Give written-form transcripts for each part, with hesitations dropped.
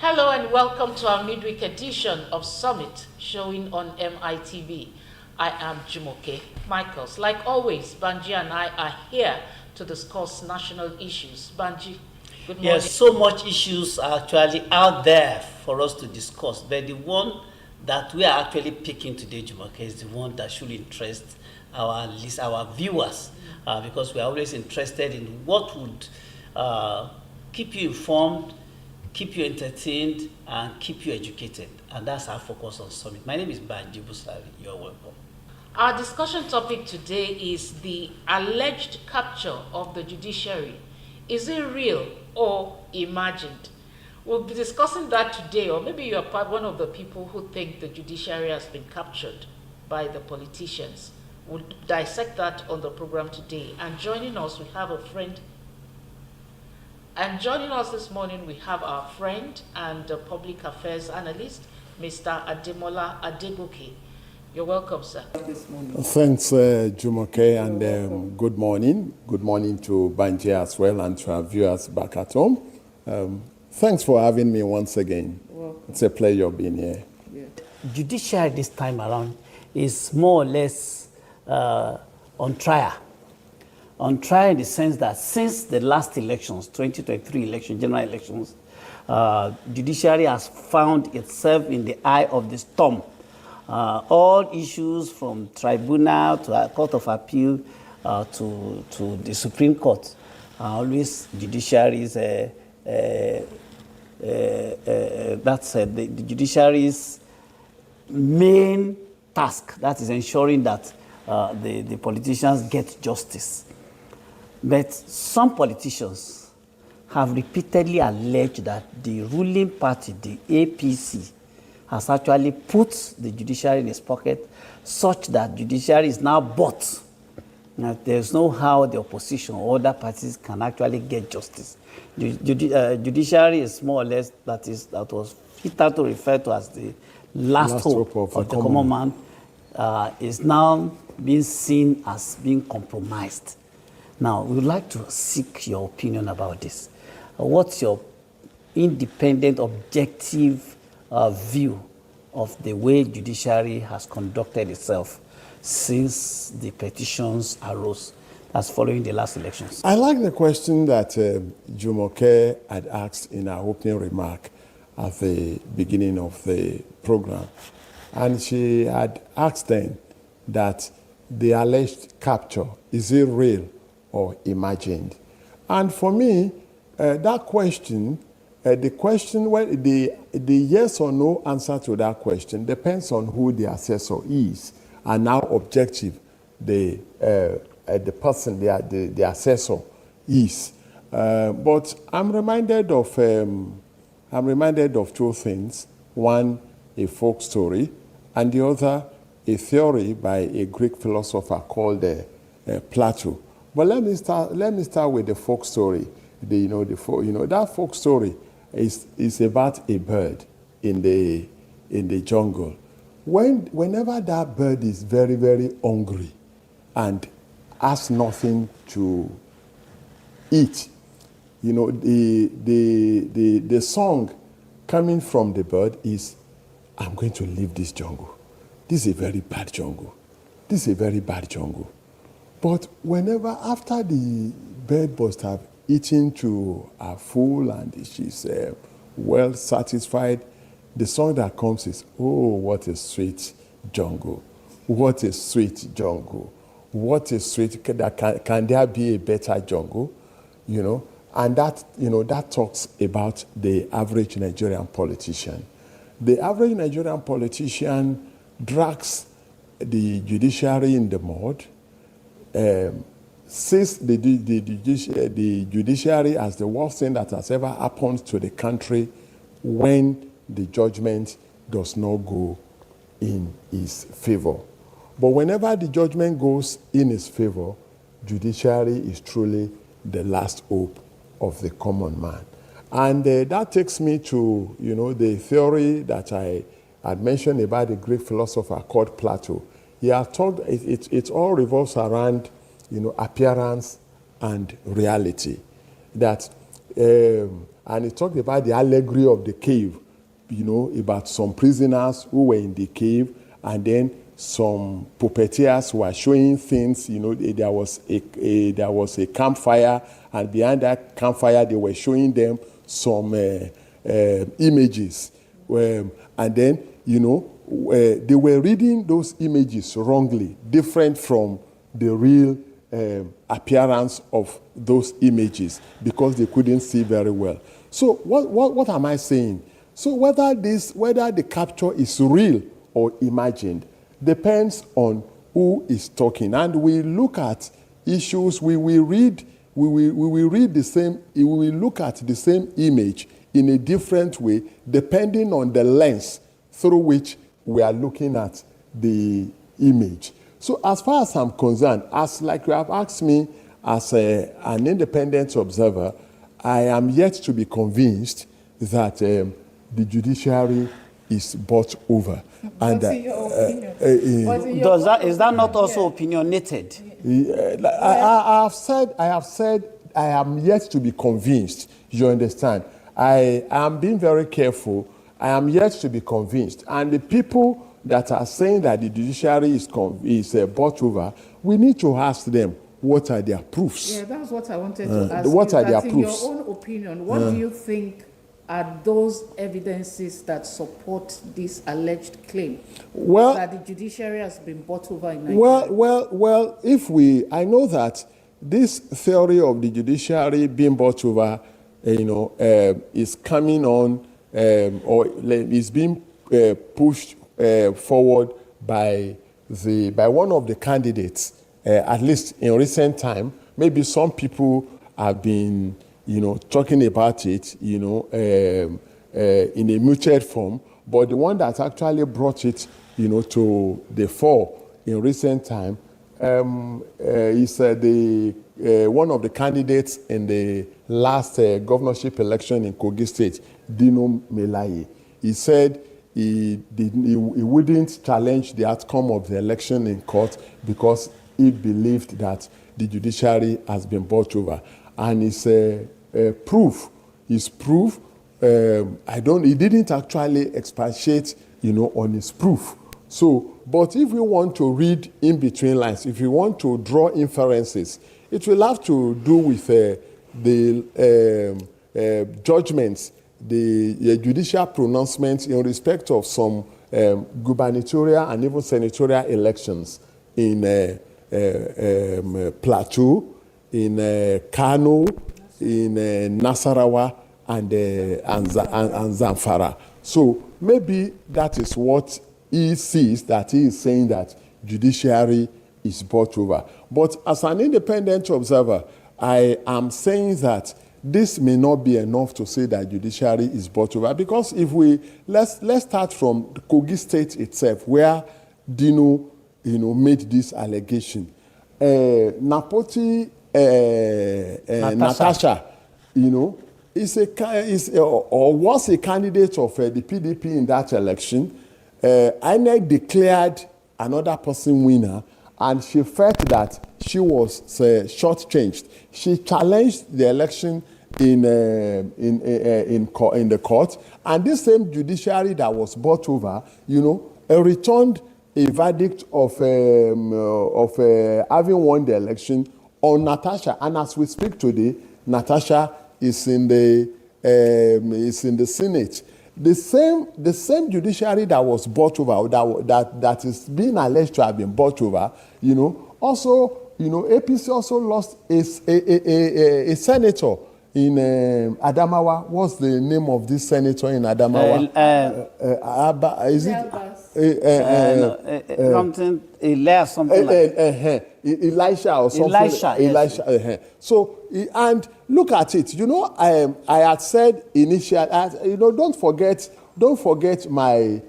Hello and welcome to our midweek edition of Summit, showing on Mitv. I am Jumoke Michaels. Like always, Banji and I are here to discuss national issues. Banji, good morning. Yes, so much issues are actually out there for us to discuss, but the one that we are actually picking today, Jumoke, is the one that should interest our viewers, because we are always interested in what would keep you informed, keep you entertained, and keep you educated. And that's our focus on Summit. My name is Banji Busari. You're welcome. Our discussion topic today is the alleged capture of the judiciary. Is it real or imagined? We'll be discussing that today, or maybe you're one of the people who think the judiciary has been captured by the politicians. We'll dissect that on the program today. And joining us, we have a friend. And joining us this morning, we have our friend and public affairs analyst, Mr. Ademola Adegoke. You're welcome, sir. Thanks, Jumoke, and good morning. Good morning to Banji as well and to our viewers back at home. Thanks for having me once again. It's a pleasure being here. Yeah. Judiciary this time around is more or less on trial. On trial in the sense that since the last elections, 2023 election, general elections, judiciary has found itself in the eye of the storm. All issues from tribunal to a court of appeal to the Supreme Court are always judiciary's, that's the judiciary's main task, that is ensuring that the politicians get justice. But some politicians have repeatedly alleged that the ruling party, the APC, has actually put the judiciary in its pocket such that judiciary is now bought. Now, there's no how the opposition or other parties can actually get justice. Judiciary is more or less, that was hitherto referred to as the last hope of the common man, is now being seen as being compromised. Now, we would like to seek your opinion about this. What's your independent, objective view of the way judiciary has conducted itself since the petitions arose as following the last elections? I like the question that Jumoke had asked in her opening remark at the beginning of the program. And she had asked then that the alleged capture, is it real or imagined? And for me, that question, the yes or no answer to that question depends on who the assessor is and how objective the person, the assessor is. But I'm reminded of two things. One, a folk story, and the other, a theory by a Greek philosopher called Plato. But let me start with the folk story. That folk story is about a bird in the jungle. Whenever that bird is very, very hungry and has nothing to eat, the song coming from the bird is, "I'm going to leave this jungle. This is a very bad jungle. This is a very bad jungle." But whenever, after the bird must have eaten to her full and she's well satisfied, the song that comes is, "Oh, what a sweet jungle. What a sweet jungle. What a sweet, can there be a better jungle?" And that talks about the average Nigerian politician. The average Nigerian politician drags the judiciary in the mud, sees the judiciary as the worst thing that has ever happened to the country when the judgment does not go in his favor. But whenever the judgment goes in his favor, judiciary is truly the last hope of the common man. And that takes me to, the theory that I had mentioned about the Greek philosopher called Plato. He has talked, it all revolves around, appearance and reality. That and he talked about the allegory of the cave, about some prisoners who were in the cave, and then some puppeteers who were showing things. There was a campfire, and behind that campfire, they were showing them some images. And then, they were reading those images wrongly, different from the real appearance of those images, because they couldn't see very well. So what am I saying? So whether the capture is real or imagined depends on who is talking. And we look at issues, we will look at the same image in a different way, depending on the lens through which we are looking at the image. So as far as I'm concerned, like you have asked me as an independent observer, I am yet to be convinced that the judiciary is bought over. What's in your opinion? Is that not also opinionated? I have said I am yet to be convinced. You understand? I am being very careful. I am yet to be convinced. And the people that are saying that the judiciary is bought over, we need to ask them, what are their proofs? Yeah, that's what I wanted to ask what you. are their In proofs? your own opinion, what do you think are those evidences that support this alleged claim that the judiciary has been bought over in Nigeria? Well, I know that this theory of the judiciary being bought over, is coming on, or is being pushed forward by one of the candidates, at least in recent time. Maybe some people have been, talking about it, in a muted form, but the one that actually brought it, to the fore in recent time is one of the candidates in the last governorship election in Kogi State, Dino Melaye. He said he wouldn't challenge the outcome of the election in court because he believed that the judiciary has been bought over. And his proof, he didn't actually expatiate, on his proof. So, but if we want to read in between lines, if we want to draw inferences, it will have to do with the judgments, the judicial pronouncements in respect of some gubernatorial and even senatorial elections in Plateau, in Kano, in Nasarawa, and Zamfara. So maybe that is what he sees, that he is saying that judiciary is bought over. But as an independent observer, I am saying that this may not be enough to say that judiciary is bought over, because if let's start from Kogi State itself, where Dino, made this allegation. Natasha, was a candidate of the PDP in that election. INEC declared another person winner, and she felt that she was shortchanged. She challenged the election in the court, and this same judiciary that was bought over, returned a verdict of having won the election on Natasha. And as we speak today, Natasha is in the Senate. The same judiciary that was bought over, that is being alleged to have been bought over, also, APC also lost a senator in Adamawa. What's the name of this senator in Adamawa? Is it? Something, Elias, something like Elisha or something. Elisha, yes. Elisha. So, and look at it. I had said initially, don't forget my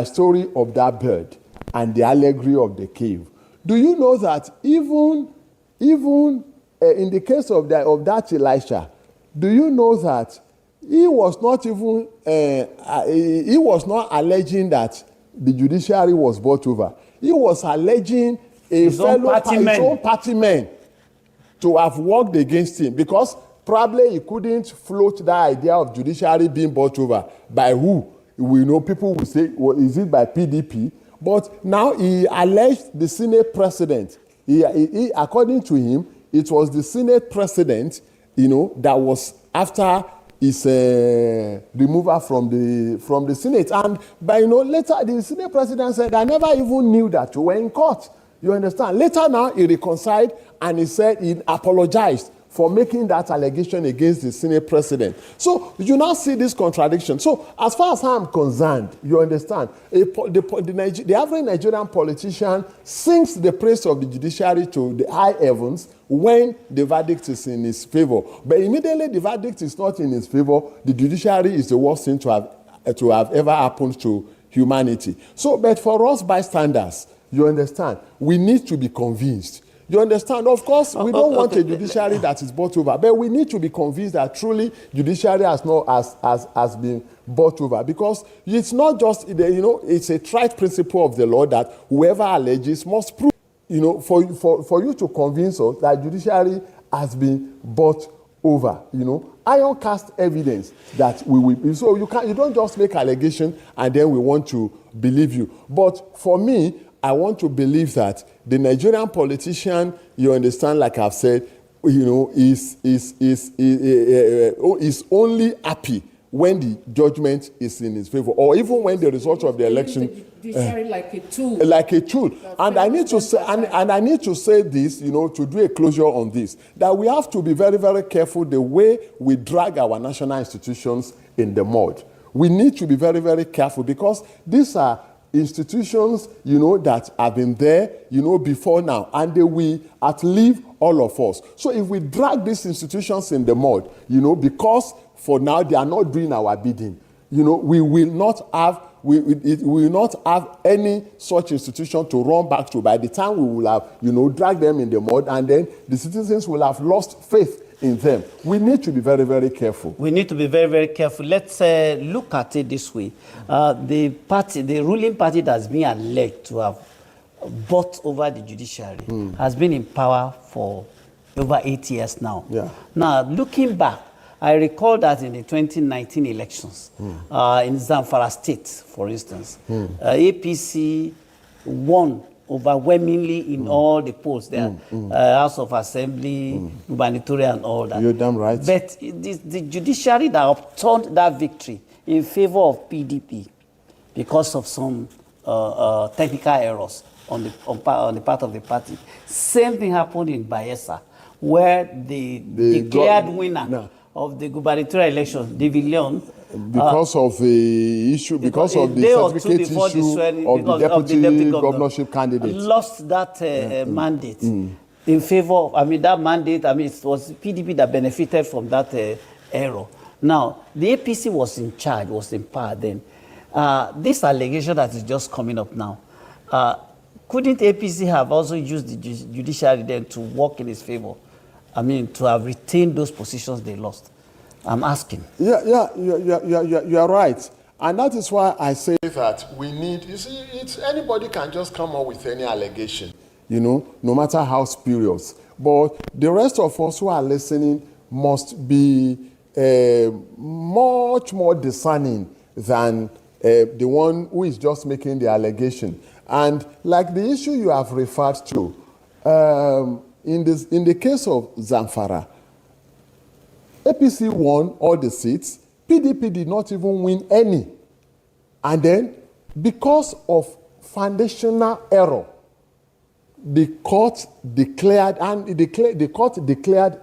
story of that bird and the allegory of the cave. Do you know that even in the case of that Elisha, do you know that he was not even he was not alleging that the judiciary was bought over. He was alleging his own party men to have worked against him, because probably he couldn't float that idea of judiciary being bought over by who? We know people will say, well, is it by PDP? But now he alleged the Senate president. According to him, it was the Senate president, that was after his removal from the Senate. And later the Senate president said, I never even knew that you were in court. You understand? Later now he reconciled and he said he apologized for making that allegation against the Senate president. So you now see this contradiction. So as far as I'm concerned, you understand, the average Nigerian politician sings the praise of the judiciary to the high heavens when the verdict is in his favor. But immediately the verdict is not in his favor, the judiciary is the worst thing to have ever happened to humanity. So, but for us bystanders, you understand, we need to be convinced. You understand? Of course, we don't want a judiciary that is bought over, but we need to be convinced that truly judiciary has been bought over, because it's not just, it's a trite principle of the law that whoever alleges must prove. For you to convince us that judiciary has been bought over, iron cast evidence that we will. So you don't just make allegation and then we want to believe you. But for me, I want to believe that the Nigerian politician, you understand, like I've said, is only happy when the judgment is in his favor, or even when the result of the election. Judiciary like a tool. Like a tool. And I need to say, and I need to say this, to do a closure on this, that we have to be very, very careful the way we drag our national institutions in the mud. We need to be very, very careful, because these are institutions, that have been there, before now, and they will outlive all of us. So if we drag these institutions in the mud, because for now they are not doing our bidding, we will not have any such institution to run back to. By the time we will have, dragged them in the mud, and then the citizens will have lost faith in them. We need to be very, very careful. We need to be very, very careful. Let's look at it this way. The ruling party that's been alleged to have bought over the judiciary has been in power for over 8 years now. Yeah. Now, looking back, I recall that in the 2019 elections, in Zamfara State, for instance, APC won overwhelmingly in all the polls there, House of Assembly, gubernatorial, and all that. You're damn right. But the judiciary that upturned that victory in favor of PDP because of some technical errors on the part of the party. Same thing happened in Bayelsa, where the declared winner of the gubernatorial election, David Leon, because of the issue, because of the certificate issue of the deputy governorship candidate, lost that mandate in favor of, that mandate, it was PDP that benefited from that error. Now, the APC was in charge, was in power then. This allegation that is just coming up now, couldn't APC have also used the judiciary then to work in its favor? To have retained those positions they lost? I'm asking. You're right. And that is why I say that we need, anybody can just come up with any allegation, no matter how spurious. But the rest of us who are listening must be much more discerning than the one who is just making the allegation. And like the issue you have referred to, in the case of Zamfara, APC won all the seats. PDP did not even win any. And then, because of foundational error, the court declared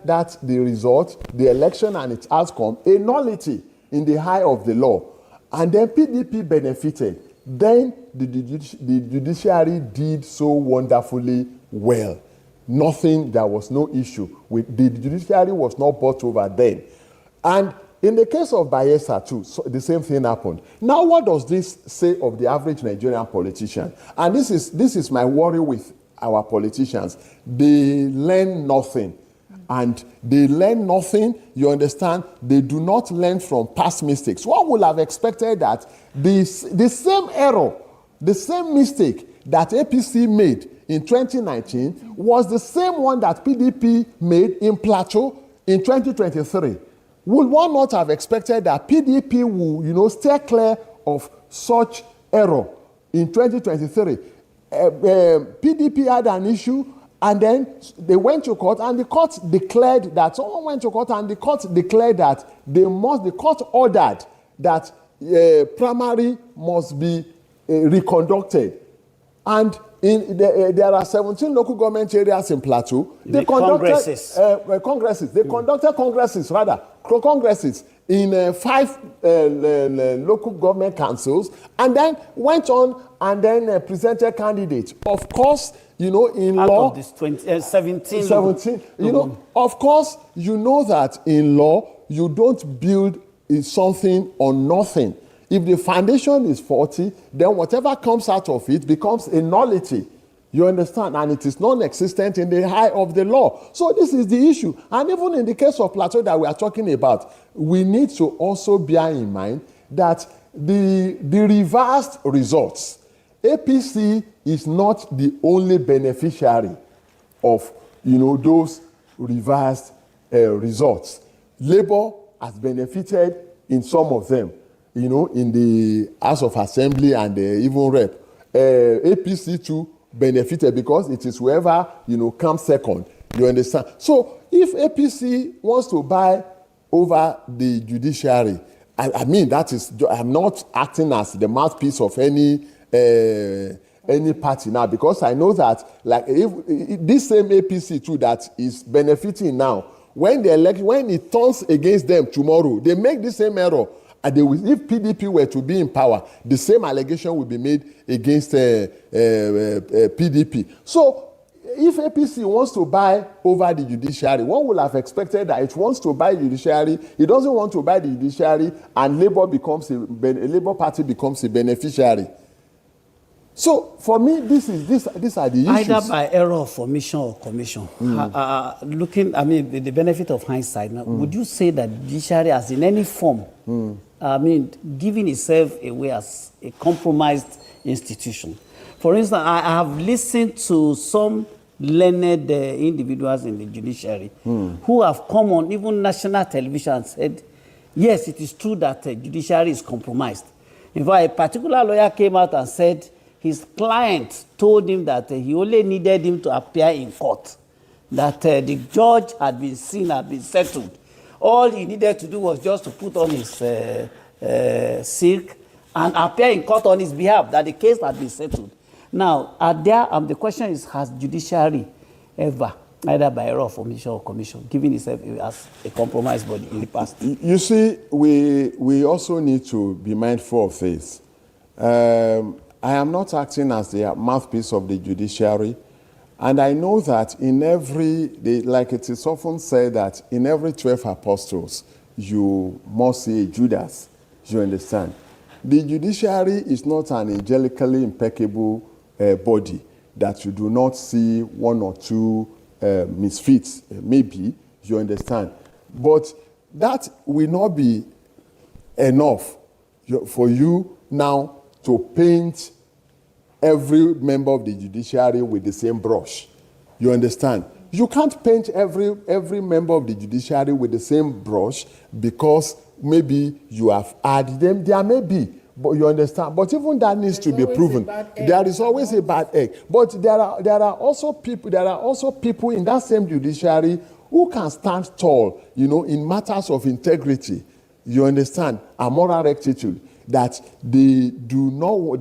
that the result, the election and its outcome, a nullity in the eye of the law. And then PDP benefited. Then the judiciary did so wonderfully well. There was no issue. The judiciary was not bought over then. And in the case of Bayelsa too, the same thing happened. Now, what does this say of the average Nigerian politician? And this is my worry with our politicians. They learn nothing. And they learn nothing, you understand? They do not learn from past mistakes. One would have expected that the same error, the same mistake that APC made in 2019 was the same one that PDP made in Plateau in 2023, would one not have expected that PDP will, steer clear of such error in 2023? PDP had an issue, and then they went to court, and the court declared that someone went to court, and the court declared that the court ordered that primary must be reconducted. And there are 17 local government areas in Plateau. They conducted congresses in 5 local government councils, and then went on and then presented candidates. Of course, in out law, of this 17. Of course, that in law, you don't build something on nothing. If the foundation is faulty, then whatever comes out of it becomes a nullity. You understand? And it is non-existent in the eye of the law. So this is the issue. And even in the case of Plateau that we are talking about, we need to also bear in mind that the reversed results, APC is not the only beneficiary of those reversed results. Labour has benefited in some of them, in the House of Assembly and even Rep. APC too benefited because it is whoever comes second. You understand? So if APC wants to buy over the judiciary, I mean I'm not acting as the mouthpiece of any party now, because I know that if this same APC too that is benefiting now, when it turns against them tomorrow, they make the same error. And if PDP were to be in power, the same allegation will be made against PDP. So if APC wants to buy over the judiciary, one would have expected that it wants to buy the judiciary, it doesn't want to buy the judiciary, and Labour Party becomes a beneficiary. So for me, these are the issues. Either by error of omission or commission. The benefit of hindsight. Now, would you say that judiciary has in any form, giving itself away as a compromised institution? For instance, I have listened to some learned individuals in the judiciary who have come on even national television and said, yes, it is true that the judiciary is compromised. In fact, a particular lawyer came out and said his client told him that he only needed him to appear in court, that the judge had been seen, had been settled. All he needed to do was just to put on his silk and appear in court on his behalf, that the case had been settled. Now, the question is, has judiciary ever, either by error of omission or commission, given itself as a compromised body in the past? You see, we also need to be mindful of this. I am not acting as the mouthpiece of the judiciary, and I know that like it is often said, that in every 12 apostles, you must see a Judas. You understand? The judiciary is not an angelically impeccable body that you do not see one or two misfits, maybe, you understand. But that will not be enough for you now to paint every member of the judiciary with the same brush. You understand? You can't paint every member of the judiciary with the same brush because maybe you have added them. There may be, but you understand. But even that needs to be proven. There is always a bad egg. But there are also people in that same judiciary who can stand tall, in matters of integrity. You understand? A moral rectitude, that they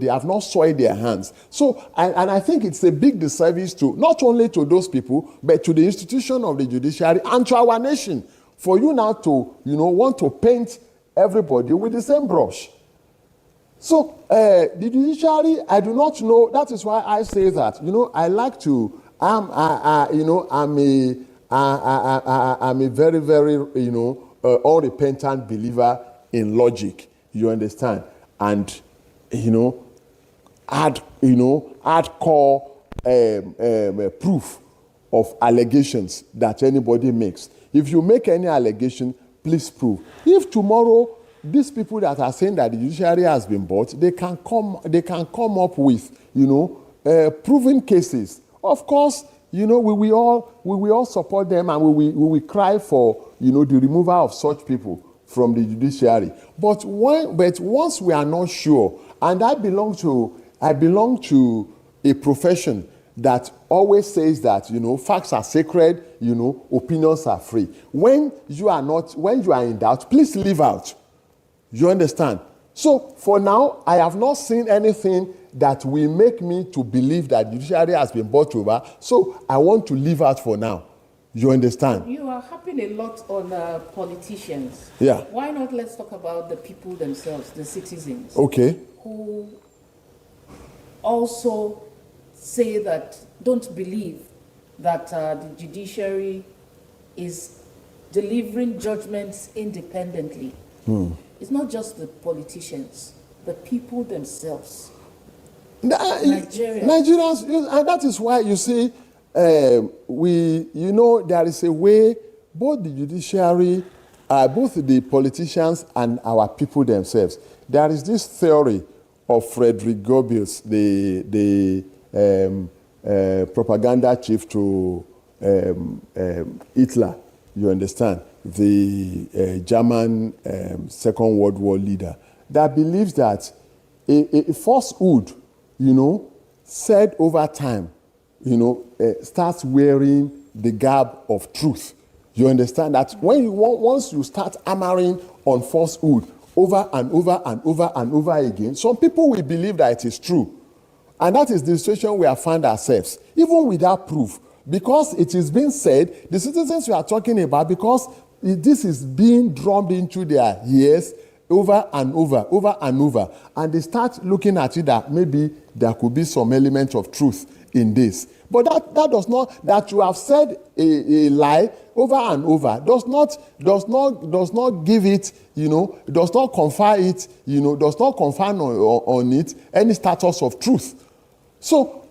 have not soiled their hands. So, and I think it's a big disservice to not only to those people, but to the institution of the judiciary and to our nation, for you now to, want to paint everybody with the same brush. So, the judiciary, I do not know. That is why I say that. I like to. I'm a very, very, unrepentant believer in logic. You understand? And, hardcore proof of allegations that anybody makes. If you make any allegation, please prove. If tomorrow these people that are saying that the judiciary has been bought, they can come up with, proven cases. Of course, we will all support them, and we will cry for, the removal of such people from the judiciary. But once we are not sure, and I belong to a profession that always says that, facts are sacred, opinions are free. When you are in doubt, please leave out. You understand? So for now, I have not seen anything that will make me to believe that judiciary has been bought over. So I want to leave out for now. You understand? You are harping a lot on politicians. Yeah. Why not let's talk about the people themselves, the citizens. Okay. Who also say that, don't believe that the judiciary is delivering judgments independently. It's not just the politicians, the people themselves. Nigerians, and that is why you see, there is a way both the judiciary, both the politicians and our people themselves. There is this theory of Frederick Goebbels, the propaganda chief to Hitler, you understand, the German Second World War leader, that believes that a falsehood, said over time, starts wearing the garb of truth. You understand that once you start hammering on falsehood over and over and over and over again, some people will believe that it is true. And that is the situation we have found ourselves, even without proof. Because it is being said, the citizens we are talking about, because this is being drummed into their ears over and over, and they start looking at it that maybe there could be some element of truth in this. But that does not, that you have said a lie over and over does not give it, does not confer it, does not confer on it any status of truth. So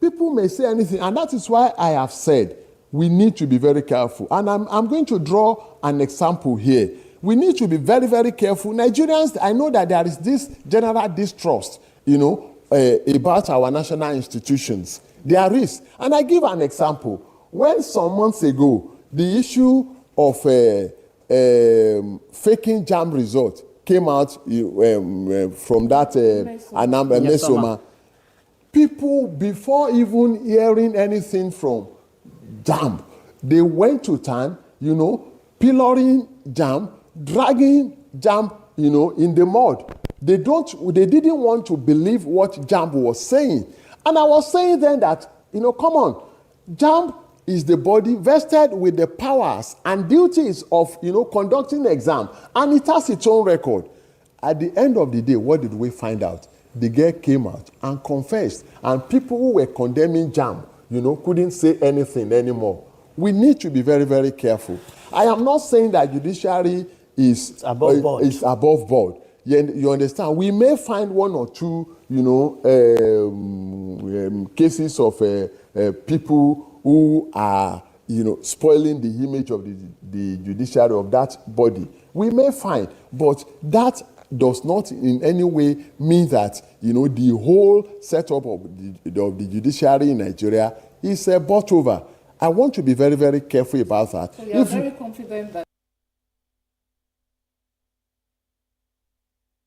people may say anything, and that is why I have said we need to be very careful. And I'm going to draw an example here. We need to be very, very careful. Nigerians, I know that there is this general distrust, about our national institutions. There is. And I give an example. When some months ago, the issue of faking JAMB result came out from that Mesoma, people, before even hearing anything from JAMB, they went to town, pillaring JAMB, dragging JAMB, in the mud. They didn't want to believe what JAMB was saying. And I was saying then that, come on, JAMB is the body vested with the powers and duties of, conducting the exam. And it has its own record. At the end of the day, what did we find out? The girl came out and confessed. And people who were condemning JAMB, couldn't say anything anymore. We need to be very, very careful. I am not saying that judiciary is above board. You understand? We may find one or two, cases of people who are, spoiling the image of the judiciary, of that body. We may find, but that does not in any way mean that, the whole setup of the judiciary in Nigeria is bought over. I want to be very, very careful about that. So you are very confident that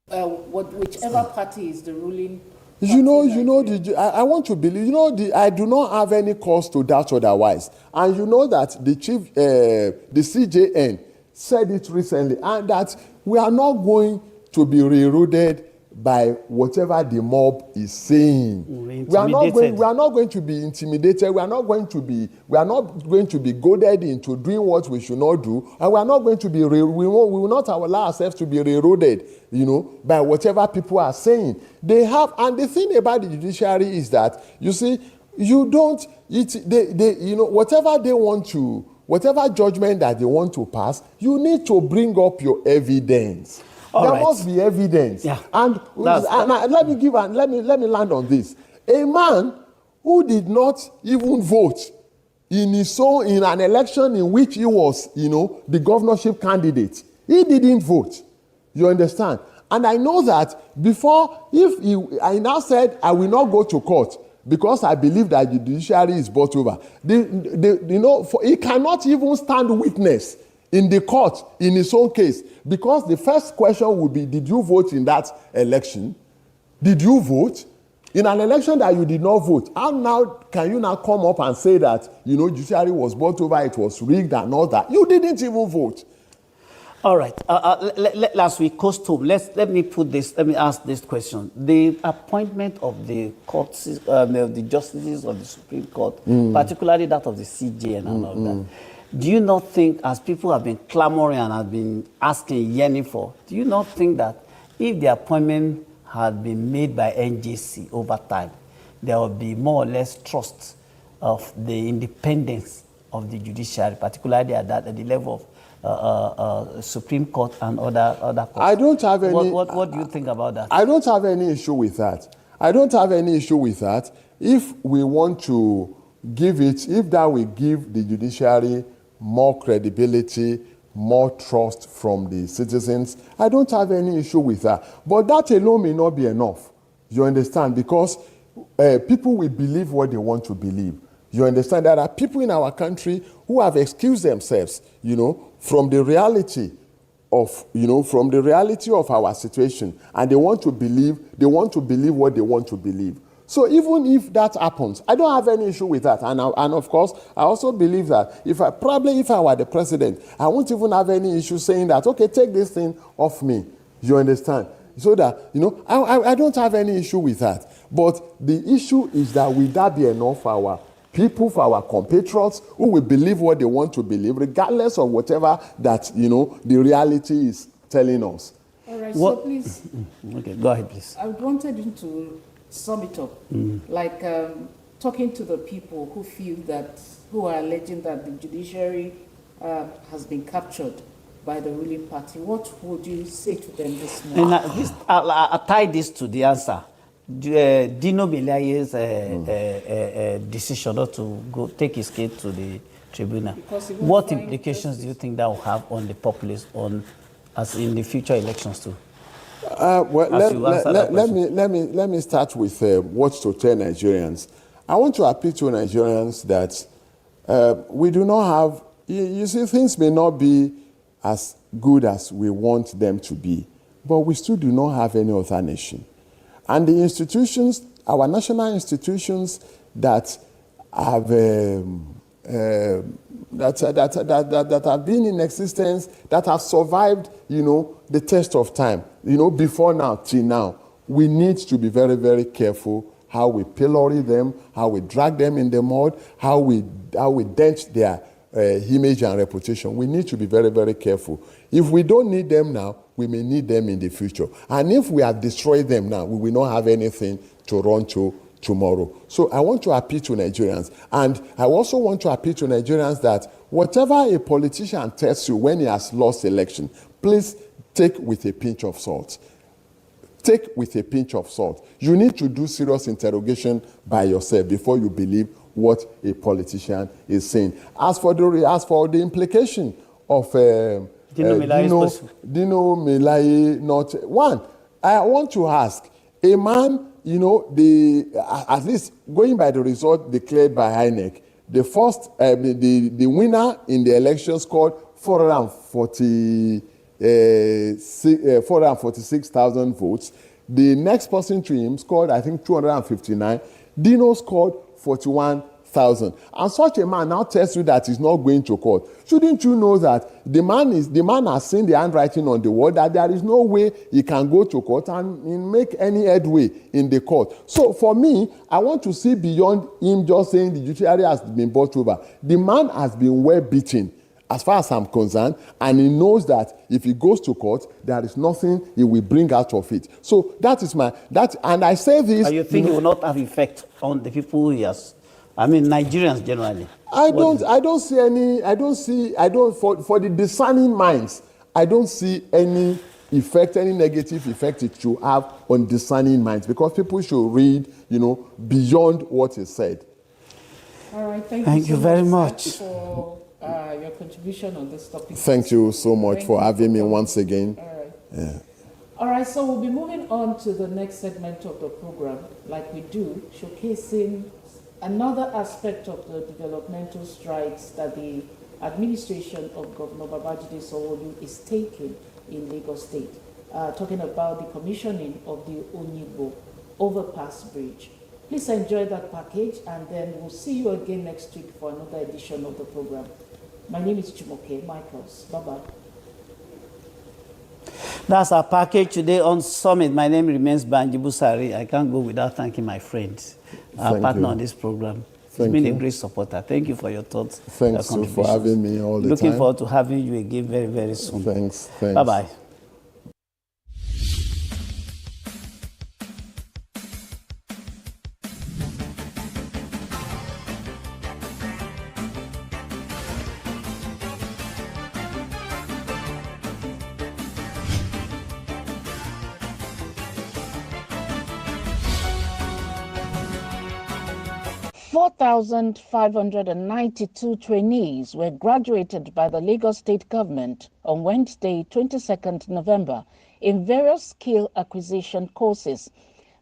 whichever party is the ruling party, I want to believe, I do not have any cause to doubt otherwise. And you know that the chief, the CJN said it recently, and that we are not going to be rerouted by whatever the mob is saying. We are not going to be intimidated. We are not going to be goaded into doing what we should not do. And we are not going to be we will not allow ourselves to be rerouted, by whatever people are saying. They have, and the thing about the judiciary is that, whatever judgment that they want to pass, you need to bring up your evidence. There must be evidence. Yeah. And let me land on this. A man who did not even vote in an election in which he was, the governorship candidate, he didn't vote. You understand? And I know that before, I now said I will not go to court, because I believe that the judiciary is bought over. He cannot even stand witness in the court in his own case, because the first question will be, did you vote in that election? Did you vote? In an election that you did not vote, how now can you now come up and say that, judiciary was bought over, it was rigged and all that? You didn't even vote. All right. Last week, let me ask this question. The appointment of the courts, the justices of the Supreme Court, particularly that of the CJ and all of that, do you not think, as people have been clamoring and have been asking, yearning for, do you not think that if the appointment had been made by NJC over time, there would be more or less trust of the independence of the judiciary, particularly at the level of Supreme Court and other courts? I don't have any. What do you think about that? I don't have any issue with that. I don't have any issue with that. If we want to give it, if that will give the judiciary more credibility, more trust from the citizens, I don't have any issue with that. But that alone may not be enough. You understand? Because people will believe what they want to believe. You understand? There are people in our country who have excused themselves, from the reality of our situation, and they want to believe what they want to believe. So even if that happens, I don't have any issue with that. And of course, I also believe that if I were the president, I won't even have any issue saying that, okay, take this thing off me. You understand? So that, I don't have any issue with that. But the issue is that will that be enough for our people, for our compatriots who will believe what they want to believe, regardless of whatever that, the reality is telling us. All right, so please. Okay, go ahead, please. I wanted you to sum it up, like talking to the people who are alleging that the judiciary has been captured by the ruling party. What would you say to them this morning? And I'll tie this to the answer. Dino Melaye's decision not to go take his case to the tribunal. What implications do you think that will have on the populace, as in the future elections too? Let me start with what to tell Nigerians. I want to appeal to Nigerians that we do not have. You see, things may not be as good as we want them to be, but we still do not have any other nation. And the institutions, our national institutions that have that have been in existence, that have survived, the test of time, before now till now, we need to be very, very careful how we pillory them, how we drag them in the mud, how we dent their image and reputation. We need to be very, very careful. If we don't need them now, we may need them in the future. And if we have destroyed them now, we will not have anything to run to tomorrow. So I want to appeal to Nigerians. And I also want to appeal to Nigerians that whatever a politician tells you when he has lost election, please take with a pinch of salt. Take with a pinch of salt. You need to do serious interrogation by yourself before you believe what a politician is saying. As for the implication of Dino Melaye, not one. I want to ask a man, at least going by the result declared by INEC, the first, the winner in the election scored 446,000 votes. The next person to him scored, I think, 259. Dino scored 41,000. And such a man now tells you that he's not going to court. Shouldn't you know that the man has seen the handwriting on the wall, that there is no way he can go to court and make any headway in the court? So for me, I want to see beyond him just saying the judiciary has been bought over. The man has been well beaten, as far as I'm concerned, and he knows that if he goes to court, there is nothing he will bring out of it. So that is and I say this. You think it will not have effect on the people he has? I mean, Nigerians generally. For the discerning minds, I don't see any effect, any negative effect it should have on discerning minds, because people should read, beyond what is said. All right, thank you very much for your contribution on this topic. Thank you so much for having me once again. All right. Yeah. All right, so we'll be moving on to the next segment of the program, like we do, showcasing another aspect of the developmental strides that the administration of Governor Babajide Sanwo-Olu is taking in Lagos State, talking about the commissioning of the Onigbo Overpass Bridge. Please enjoy that package, and then we'll see you again next week for another edition of the program. My name is Jumoke Michaels. Bye-bye. That's our package today on Summit. My name remains Banji Busari. I can't go without thanking my friends, our partner on this program. He's been a great supporter. Thank you for your thoughts. Thanks for having me all the time. Looking forward to having you again very, very soon. Thanks. Bye-bye. $4,592 trainees were graduated by the Lagos State Government on Wednesday, 22nd November, in various skill acquisition courses.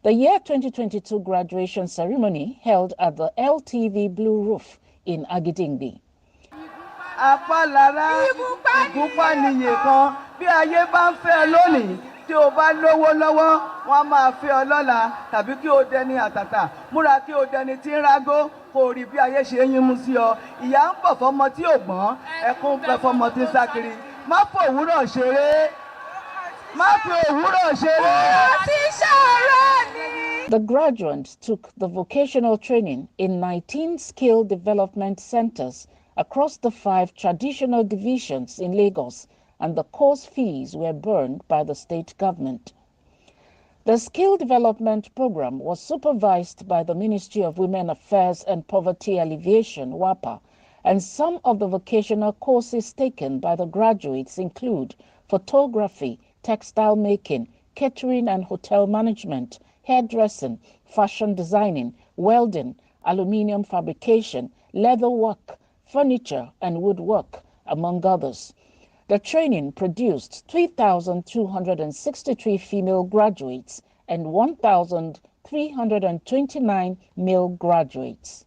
The year 2022 graduation ceremony held at the LTV Blue Roof in Agidingbi. Tí o bá lówó lọ́wọ́ wọ́n máa fẹ́ ọ lọ́la tàbí kí o dẹni àtàtà múra kí o dẹni tí ń rágó kó rí bí ayé ṣe ń yín mú sí ọ ìyà ń bọ̀ fọmọ tí ò gbọ́n ẹkún ń bẹ fọmọ tí ń sá kiri má fi òwúrọ̀ ṣeré má fi òwúrọ̀ ṣeré. The graduates took the vocational training in 19 skill development centers across the 5 traditional divisions in Lagos, and the course fees were borne by the state government. The skill development program was supervised by the Ministry of Women Affairs and Poverty Alleviation, WAPA, and some of the vocational courses taken by the graduates include photography, textile making, catering and hotel management, hairdressing, fashion designing, welding, aluminium fabrication, leather work, furniture and woodwork, among others. The training produced 3,263 female graduates and 1,329 male graduates.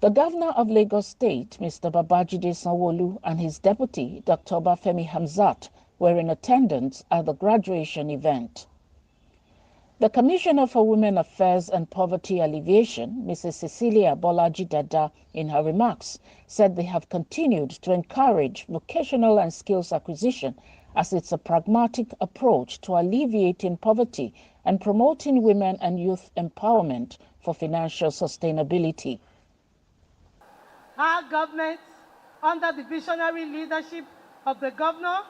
The Governor of Lagos State, Mr. Babajide Sanwo-Olu, and his deputy, Dr. Obafemi Hamzat, were in attendance at the graduation event. The Commissioner for Women Affairs and Poverty Alleviation, Mrs. Cecilia Bolaji Dada, in her remarks, said they have continued to encourage vocational and skills acquisition as it's a pragmatic approach to alleviating poverty and promoting women and youth empowerment for financial sustainability. Our government, under the visionary leadership of the Governor,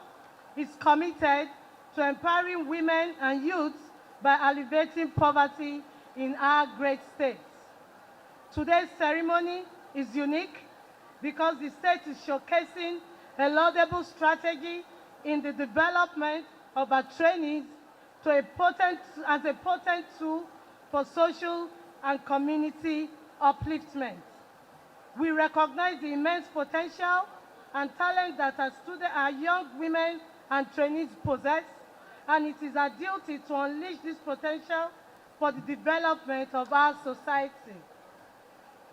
is committed to empowering women and youth by alleviating poverty in our great state. Today's ceremony is unique because the state is showcasing a laudable strategy in the development of our trainees as a potent tool for social and community upliftment. We recognize the immense potential and talent that our young women and trainees possess, and it is our duty to unleash this potential for the development of our society.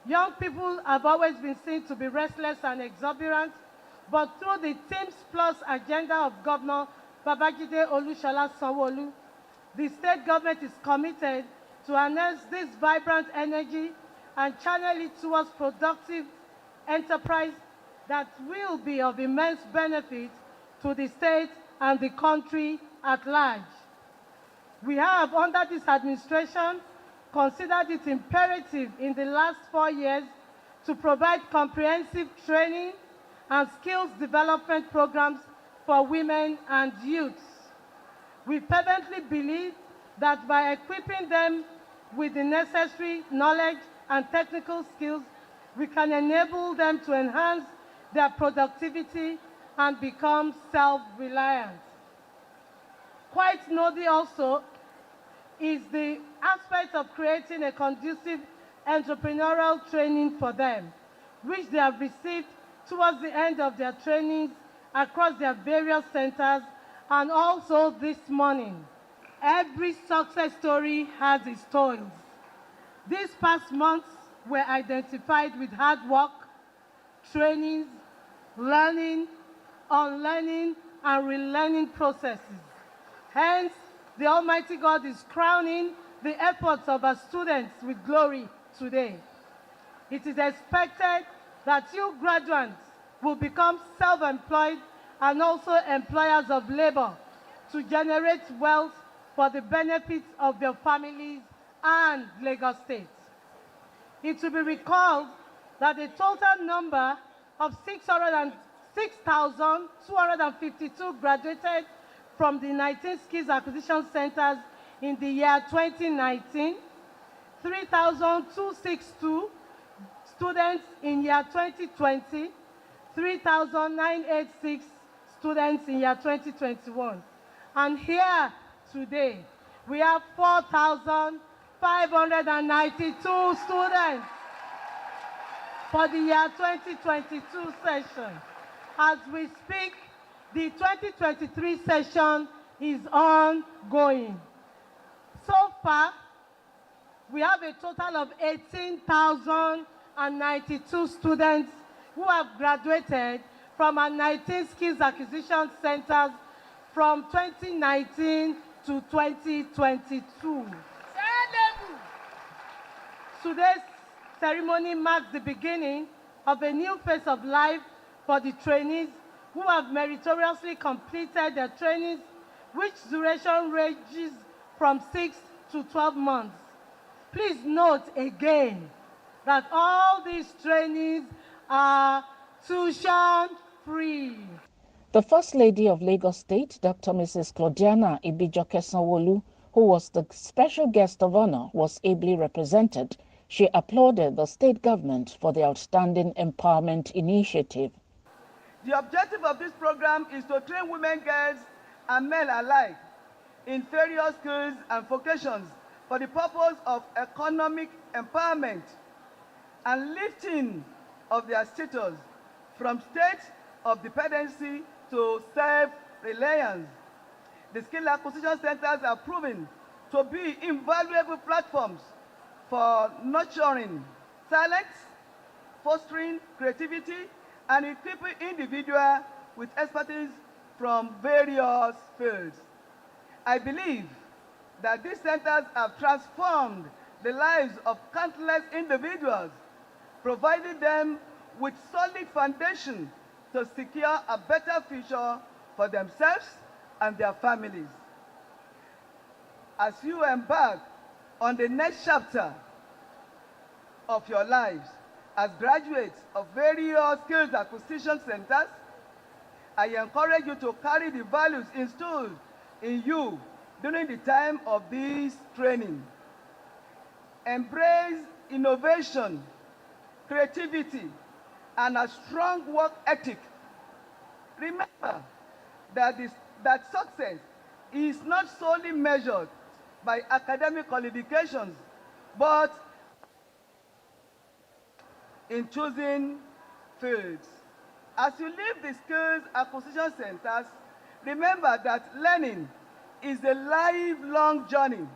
Young people have always been seen to be restless and exuberant, but through the Teams Plus agenda of Governor Babajide Olushola Sanwo-Olu, the state government is committed to harness this vibrant energy and channel it towards productive enterprise that will be of immense benefit to the state and the country at large. We have, under this administration, considered it imperative in the last 4 years to provide comprehensive training and skills development programs for women and youths. We fervently believe that by equipping them with the necessary knowledge and technical skills, we can enable them to enhance their productivity and become self-reliant. Quite noteworthy also is the aspect of creating a conducive entrepreneurial training for them, which they have received towards the end of their trainings across their various centers and also this morning. Every success story has its toils. These past months were identified with hard work, trainings, learning, unlearning, and relearning processes. Hence, the Almighty God is crowning the efforts of our students with glory today. It is expected that you graduates will become self-employed and also employers of labor to generate wealth for the benefits of their families and Lagos State. It will be recalled that the total number of 6,252 graduated from the 19 skills acquisition centers in the year 2019, 3,262 students in year 2020, 3,986 students in year 2021. And here today, we have 4,592 students for the year 2022 session. As we speak, the 2023 session is ongoing. So far, we have a total of 18,092 students who have graduated from our 19 skills acquisition centers from 2019 to 2022. Today's ceremony marks the beginning of a new phase of life for the trainees who have meritoriously completed their trainings, which duration ranges from 6 to 12 months. Please note again that all these trainees are tuition-free. The First Lady of Lagos State, Dr. Mrs. Claudiana Ibijoke Sanwo-Olu, who was the special guest of honor, was ably represented. She applauded the state government for the outstanding empowerment initiative. The objective of this program is to train women, girls, and men alike in various skills and vocations for the purpose of economic empowerment and lifting of their status from state of dependency to self-reliance. The skill acquisition centers are proven to be invaluable platforms for nurturing talent, fostering creativity, and equipping individuals with expertise from various fields. I believe that these centers have transformed the lives of countless individuals, providing them with solid foundation to secure a better future for themselves and their families. As you embark on the next chapter of your lives as graduates of various skills acquisition centers, I encourage you to carry the values instilled in you during the time of this training. Embrace innovation, creativity, and a strong work ethic. Remember that success is not solely measured by academic qualifications, but in choosing fields. As you leave the skills acquisition centers, remember that learning is a lifelong journey.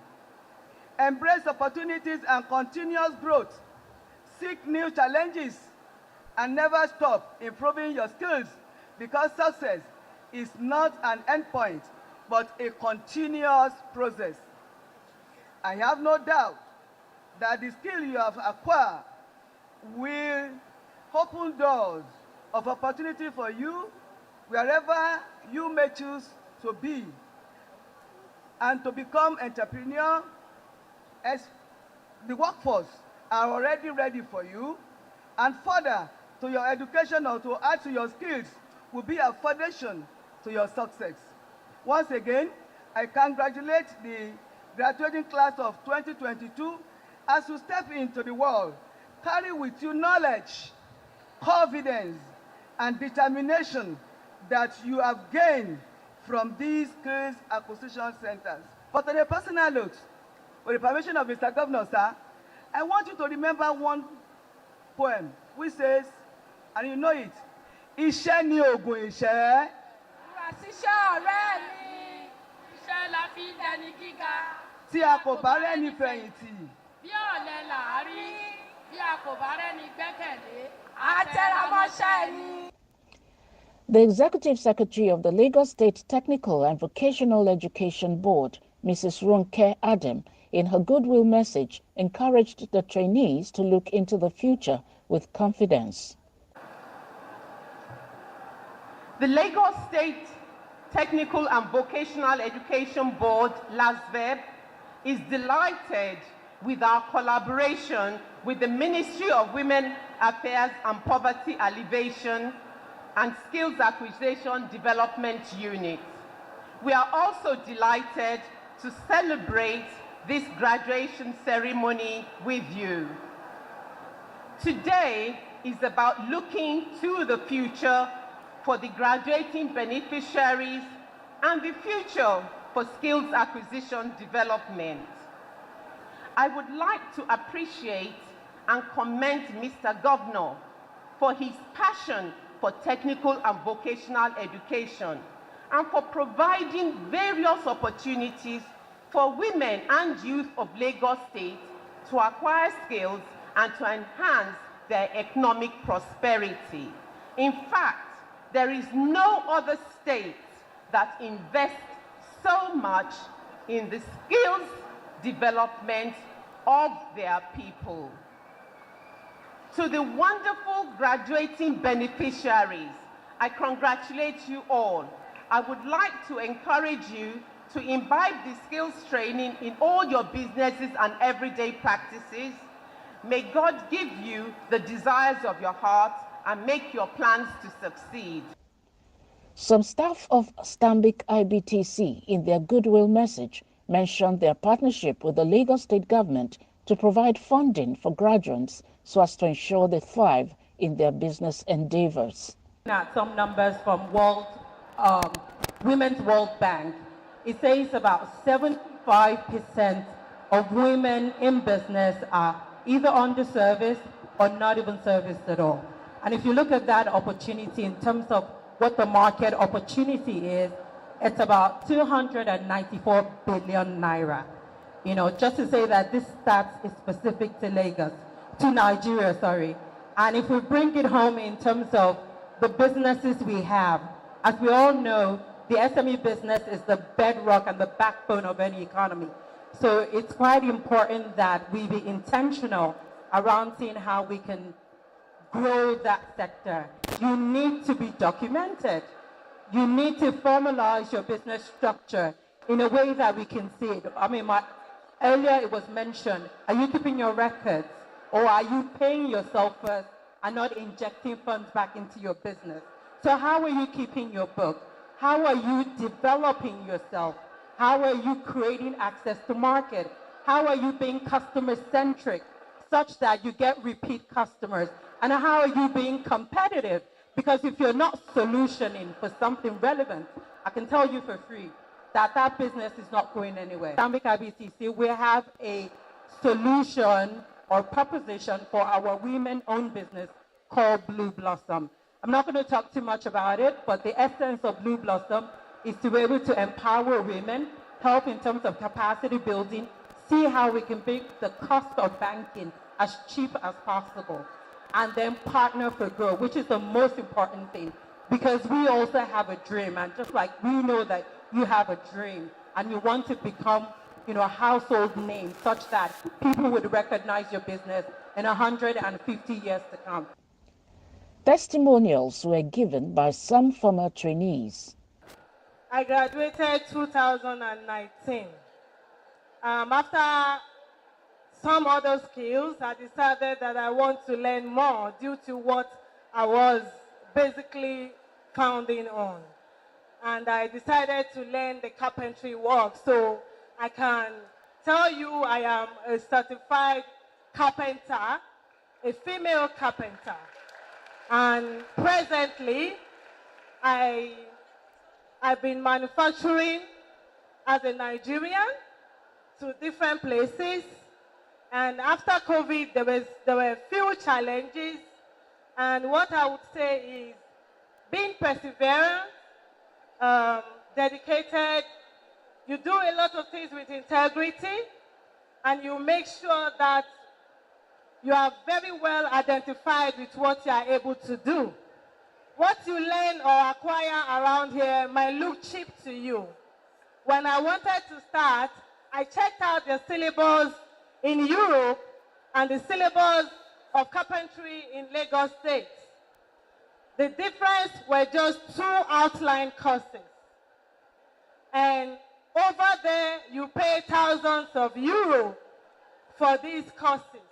Embrace opportunities and continuous growth. Seek new challenges and never stop improving your skills, because success is not an endpoint, but a continuous process. I have no doubt that the skill you have acquired will open doors of opportunity for you wherever you may choose to be, and to become entrepreneur. As the workforce are already ready for you, and further to your education or to add to your skills will be a foundation to your success. Once again, I congratulate the graduating class of 2022. As you step into the world, carry with you knowledge, confidence, and determination that you have gained from these skills acquisition centers. But on a personal note, with the permission of Mr. Governor, sir, I want you to remember one poem which says, and you know it, Iṣẹ́ ni oògùn ìṣẹ́. Ìwà ṣíṣẹ́ ọ̀rẹ́ mi. tí a kò bá rẹ́ni fẹ̀yìntì. Bí ọ̀lẹ là á rí, bí a kò bá rẹ́ni gbẹ́kẹ̀lé, á tẹra mọ́ṣẹ́ ni. The Executive Secretary of the Lagos State Technical and Vocational Education Board, Mrs. Ronke Adam, in her goodwill message, encouraged the trainees to look into the future with confidence. The Lagos State Technical and Vocational Education Board, LASVEB, is delighted with our collaboration with the Ministry of Women Affairs and Poverty Alleviation and Skills Acquisition Development Unit. We are also delighted to celebrate this graduation ceremony with you. Today is about looking to the future for the graduating beneficiaries and the future for skills acquisition development. I would like to appreciate and commend Mr. Governor for his passion for technical and vocational education and for providing various opportunities for women and youth of Lagos State to acquire skills and to enhance their economic prosperity. In fact, there is no other state that invests so much in the skills development of their people. To the wonderful graduating beneficiaries, I congratulate you all. I would like to encourage you to imbibe the skills training in all your businesses and everyday practices. May God give you the desires of your heart and make your plans to succeed. Some staff of Stanbic IBTC, in their goodwill message, mentioned their partnership with the Lagos State government to provide funding for graduates so as to ensure they thrive in their business endeavors. At some numbers from Women's World Bank, it says about 75% of women in business are either underserviced or not even serviced at all. And if you look at that opportunity in terms of what the market opportunity is, it's about 294 billion naira. You know, just to say that this stat is specific to Lagos, to Nigeria, sorry. And if we bring it home in terms of the businesses we have, as we all know, the SME business is the bedrock and the backbone of any economy. So it's quite important that we be intentional around seeing how we can grow that sector. You need to be documented. You need to formalize your business structure in a way that we can see it. I mean, earlier it was mentioned, are you keeping your records? Or are you paying yourself first and not injecting funds back into your business? So how are you keeping your book? How are you developing yourself? How are you creating access to market? How are you being customer-centric such that you get repeat customers? And how are you being competitive? Because if you're not solutioning for something relevant, I can tell you for free that that business is not going anywhere. Stanbic IBTC, we have a solution or proposition for our women-owned business called Blue Blossom. I'm not going to talk too much about it, but the essence of Blue Blossom is to be able to empower women, help in terms of capacity building, see how we can make the cost of banking as cheap as possible, and then partner for growth, which is the most important thing, because we also have a dream, and just like we know that you have a dream, and you want to become, you know, a household name such that people would recognize your business in 150 years to come. Testimonials were given by some former trainees. I graduated 2019. After some other skills, I decided that I want to learn more due to what I was basically founding on. And I decided to learn the carpentry work. So I can tell you I am a certified carpenter, a female carpenter. And presently, I've been manufacturing as a Nigerian to different places. And after COVID, there were a few challenges. And what I would say is being perseverant, dedicated, You do a lot of things with integrity, and you make sure that you are very well identified with what you are able to do. What you learn or acquire around here might look cheap to you. When I wanted to start, I checked out the syllabus in Europe and the syllabus of carpentry in Lagos State. The difference were just 2 outline courses. And over there, you pay thousands of euros for these courses.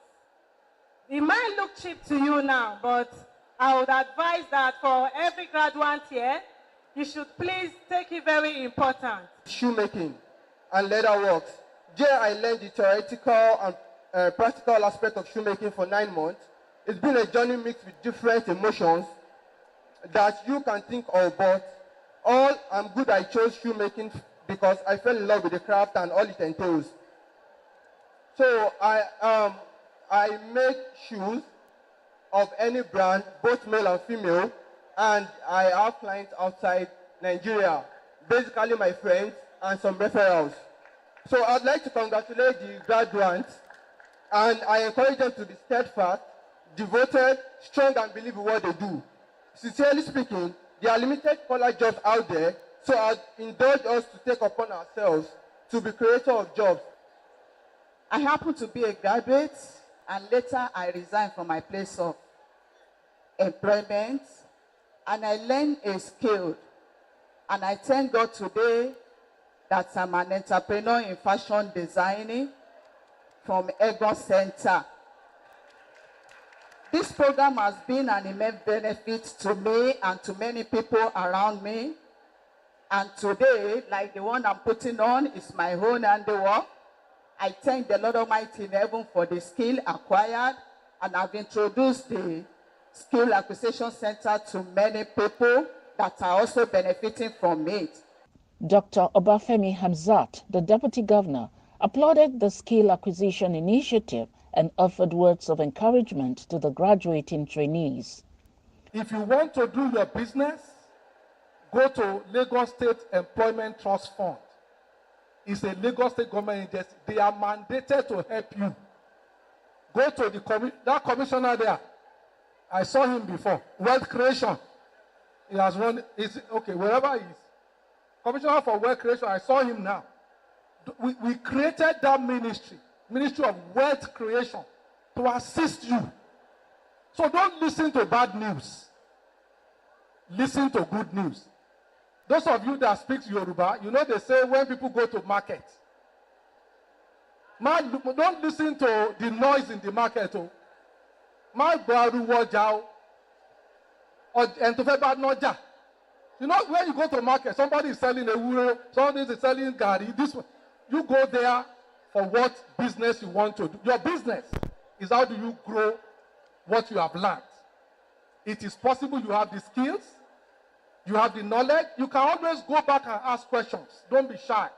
It might look cheap to you now, but I would advise that for every graduate here, you should please take it very important. Shoemaking and leatherworks. There I learned the theoretical and practical aspect of shoemaking for 9 months. It's been a journey mixed with different emotions that you can think of, but all I'm good I chose shoemaking because I fell in love with the craft and all it entails. So I make shoes of any brand, both male and female, and I have clients outside Nigeria, basically my friends and some referrals. So I'd like to congratulate the graduates, and I encourage them to be steadfast, devoted, strong, and believe in what they do. Sincerely speaking, there are limited collar jobs out there, so I'd indulge us to take upon ourselves to be creators of jobs. I happen to be a graduate, and later I resigned from my place of employment, and I learned a skill. And I thank God today that I'm an entrepreneur in fashion designing from Ego Center. This program has been an immense benefit to me and to many people around me. And today, like the one I'm putting on, is my own handiwork. I thank the Lord Almighty in heaven for the skill acquired, and I've introduced the Skill Acquisition Center to many people that are also benefiting from it. Dr. Obafemi Hamzat, the Deputy Governor, applauded the Skill Acquisition Initiative and offered words of encouragement to the graduating trainees. If you want to do your business, go to Lagos State Employment Trust Fund. It's a Lagos State government agency. They are mandated to help you. Go to that commissioner there. I saw him before. Wealth creation. He has run, okay, wherever he is. Commissioner for Wealth Creation, I saw him now. We created that Ministry of Wealth Creation, to assist you. So don't listen to bad news. Listen to good news. Those of you that speak Yoruba, you know they say when people go to market, don't listen to the noise in the market. You know, when you go to market, somebody is selling a wuro, somebody is selling gari, this one. You go there for what business you want to do. Your business is how do you grow what you have learned. It is possible you have the skills, you have the knowledge. You can always go back and ask questions. Don't be shy.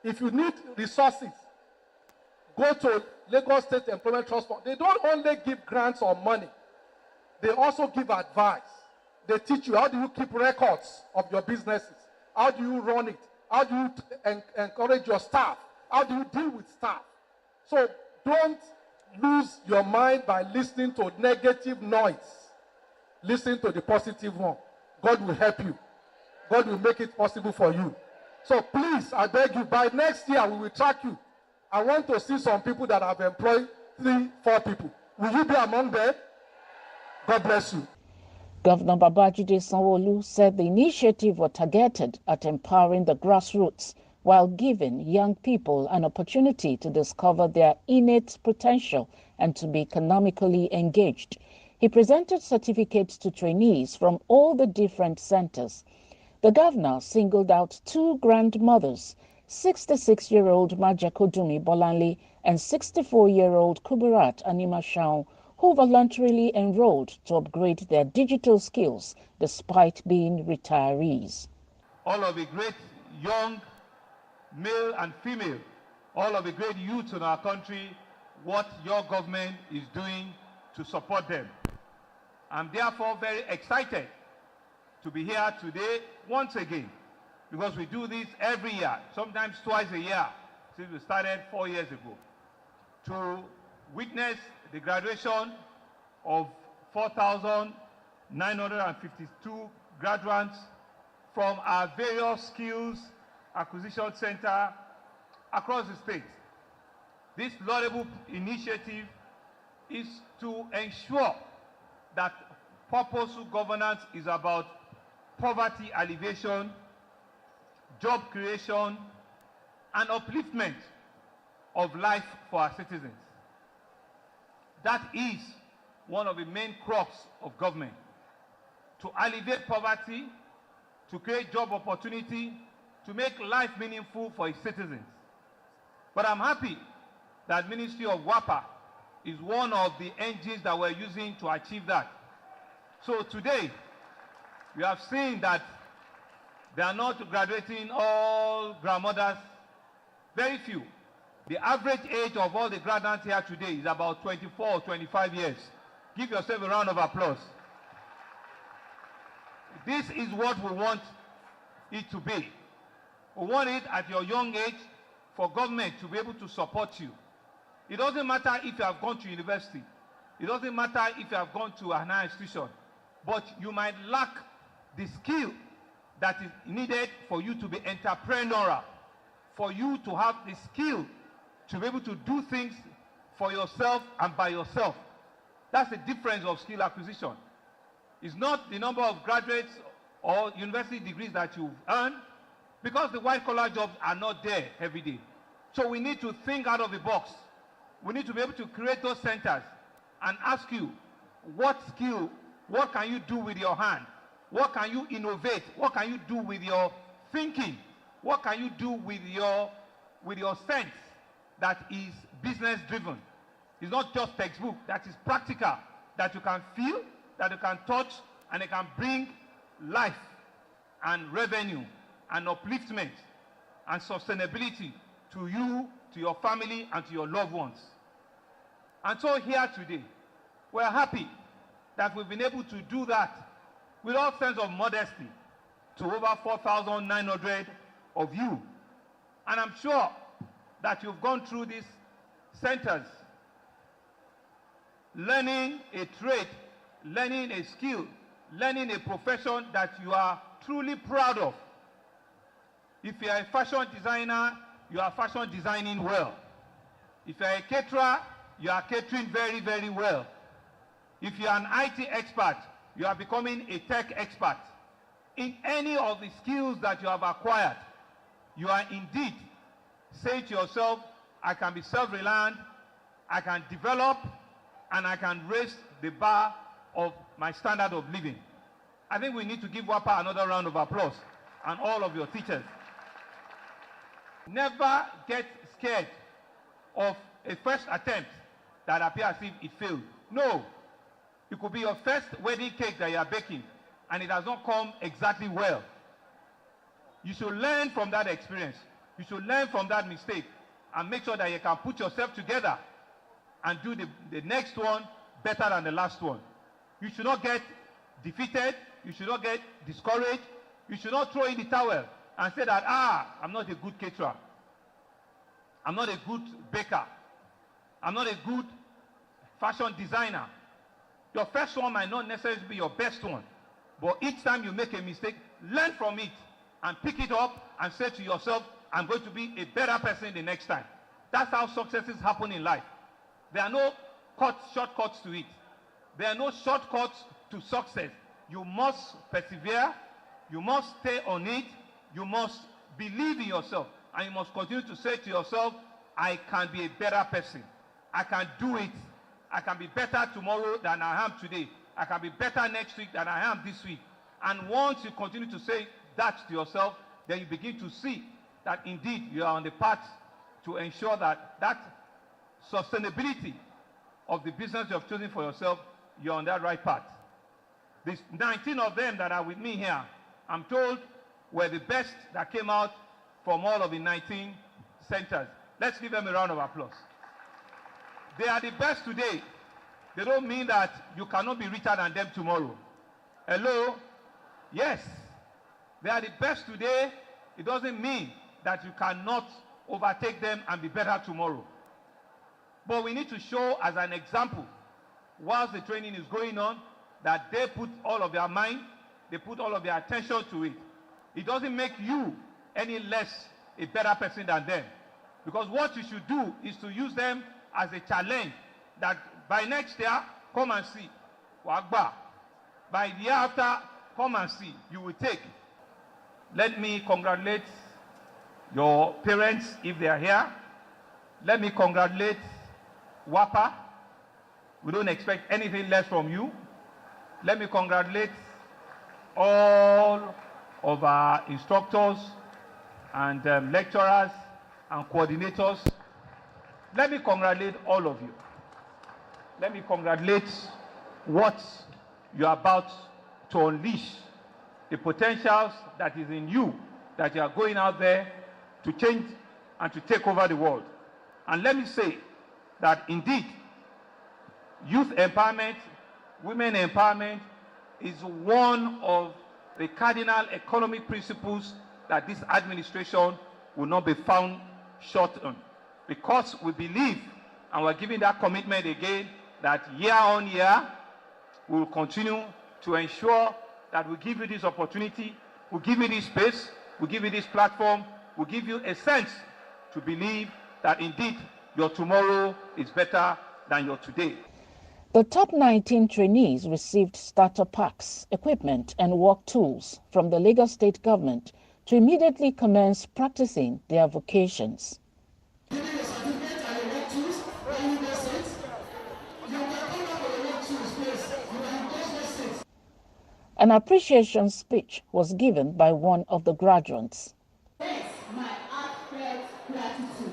If you need resources, go to Lagos State Employment Trust Fund. They don't only give grants or money. They also give advice. They teach you how do you keep records of your businesses. How do you run it? How do you encourage your staff? How do you deal with staff? So don't lose your mind by listening to negative noise. Listen to the positive one. God will help you. God will make it possible for you. So please, I beg you, by next year we will track you. I want to see some people that have employed 3-4 people. Will you be among them? God bless you. Governor Babajide Sanwo-Olu said the initiative was targeted at empowering the grassroots while giving young people an opportunity to discover their innate potential and to be economically engaged. He presented certificates to trainees from all the different centers. The governor singled out 2 grandmothers, 66-year-old Majakodumi Bolanle and 64-year-old Kuburat Animashaun, who voluntarily enrolled to upgrade their digital skills despite being retirees. All of the great young male and female, all of the great youth in our country, what your government is doing to support them. I'm therefore very excited to be here today once again because we do this every year, sometimes twice a year, since we started 4 years ago, to witness the graduation of 4,952 graduates from our various skills acquisition center across the state. This laudable initiative is to ensure that purposeful governance is about poverty alleviation, job creation, and upliftment of life for our citizens. That is one of the main crux of government, to alleviate poverty, to create job opportunity, to make life meaningful for its citizens. But I'm happy that Ministry of WAPA is one of the engines that we're using to achieve that. So today, we have seen that they are not graduating all grandmothers, very few. The average age of all the graduates here today is about 24 or 25 years. Give yourself a round of applause. This is what we want it to be. We want it at your young age for government to be able to support you. It doesn't matter if you have gone to university. It doesn't matter if you have gone to an higher institution. But you might lack the skill that is needed for you to be entrepreneurial, for you to have the skill to be able to do things for yourself and by yourself. That's the difference of skill acquisition. It's not the number of graduates or university degrees that you've earned, because the white-collar jobs are not there every day. So we need to think out of the box. We need to be able to create those centers and ask you, what skill, what can you do with your hand? What can you innovate? What can you do with your thinking? What can you do with your sense that is business-driven? It's not just textbook, that is practical, that you can feel, that you can touch, and it can bring life and revenue and upliftment and sustainability to you, to your family, and to your loved ones. And so here today, we're happy that we've been able to do that with all sense of modesty to over 4,900 of you. And I'm sure that you've gone through these centers, learning a trade, learning a skill, learning a profession that you are truly proud of. If you are a fashion designer, you are fashion designing well. If you are a caterer, you are catering very, very well. If you are an IT expert, you are becoming a tech expert. In any of the skills that you have acquired, you are indeed saying to yourself, I can be self-reliant, I can develop, and I can raise the bar of my standard of living. I think we need to give WAPA another round of applause, and all of your teachers. Never get scared of a first attempt that appears as if it failed. No. It could be your first wedding cake that you are baking, and it has not come exactly well. You should learn from that experience. You should learn from that mistake and make sure that you can put yourself together and do the next one better than the last one. You should not get defeated. You should not get discouraged. You should not throw in the towel and say that, I'm not a good caterer. I'm not a good baker. I'm not a good fashion designer. Your first one might not necessarily be your best one, but each time you make a mistake, learn from it and pick it up and say to yourself, I'm going to be a better person the next time. That's how successes happen in life. There are no shortcuts to it. There are no shortcuts to success. You must persevere. You must stay on it. You must believe in yourself. And you must continue to say to yourself, I can be a better person. I can do it. I can be better tomorrow than I am today. I can be better next week than I am this week. And once you continue to say that to yourself, then you begin to see that indeed you are on the path to ensure that that sustainability of the business you have chosen for yourself, you're on that right path. These 19 of them that are with me here, I'm told, were the best that came out from all of the 19 centers. Let's give them a round of applause. They are the best today. They don't mean that you cannot be richer than them tomorrow. Hello? Yes. They are the best today. it doesn't mean that you cannot overtake them and be better tomorrow. But we need to show as an example, whilst the training is going on, that they put all of their mind, they put all of their attention to it. It doesn't make you any less a better person than them. Because what you should do is to use them as a challenge that by next year, come and see. Wagba. By the year after, come and see. You will take. Let me congratulate your parents if they are here. Let me congratulate WAPA. We don't expect anything less from you. Let me congratulate all of our instructors and lecturers and coordinators. Let me congratulate all of you. Let me congratulate what you are about to unleash, the potentials that is in you, that you are going out there to change and to take over the world. And let me say that indeed, youth empowerment, women empowerment is one of the cardinal economic principles that this administration will not be found short on. Because we believe, and we're giving that commitment again, that year on year, we will continue to ensure that we give you this opportunity, we give you this space, we give you this platform, we give you a sense to believe that indeed your tomorrow is better than your today. The top 19 trainees received starter packs, equipment, and work tools from the Lagos State government to immediately commence practicing their vocations. An appreciation speech was given by one of the graduates. Yes, my heartfelt gratitude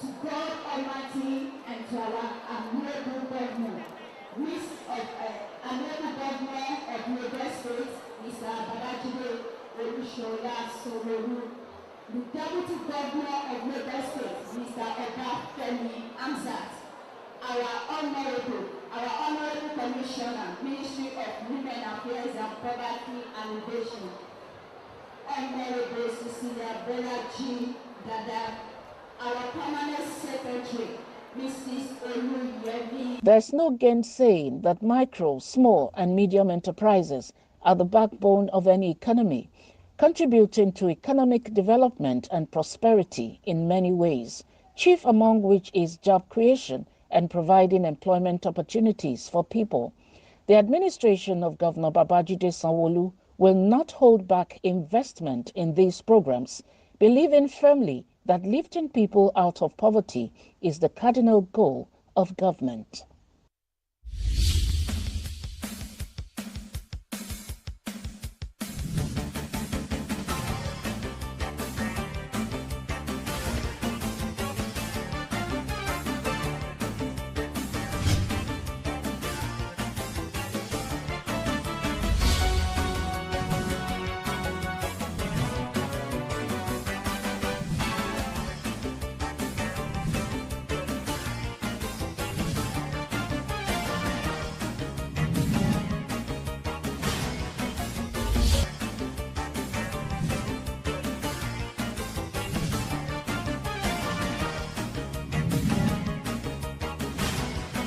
to God Almighty and to our honorable governor, honorable governor of Lagos State, Mr. Babajide Olushola Sowolu, the deputy governor of Lagos State, Mr. Obafemi Hamzat, our honorable commissioner, Ministry of Women Affairs and Poverty and Innovation, Honorable Cecilia Bella G. Dada, our permanent secretary, Mrs. Oluyemi. There's no gainsaying that micro, small, and medium enterprises are the backbone of any economy, contributing to economic development and prosperity in many ways, chief among which is job creation and providing employment opportunities for people. The administration of Governor Babajide Sanwo-Olu will not hold back investment in these programs, believing firmly that lifting people out of poverty is the cardinal goal of government.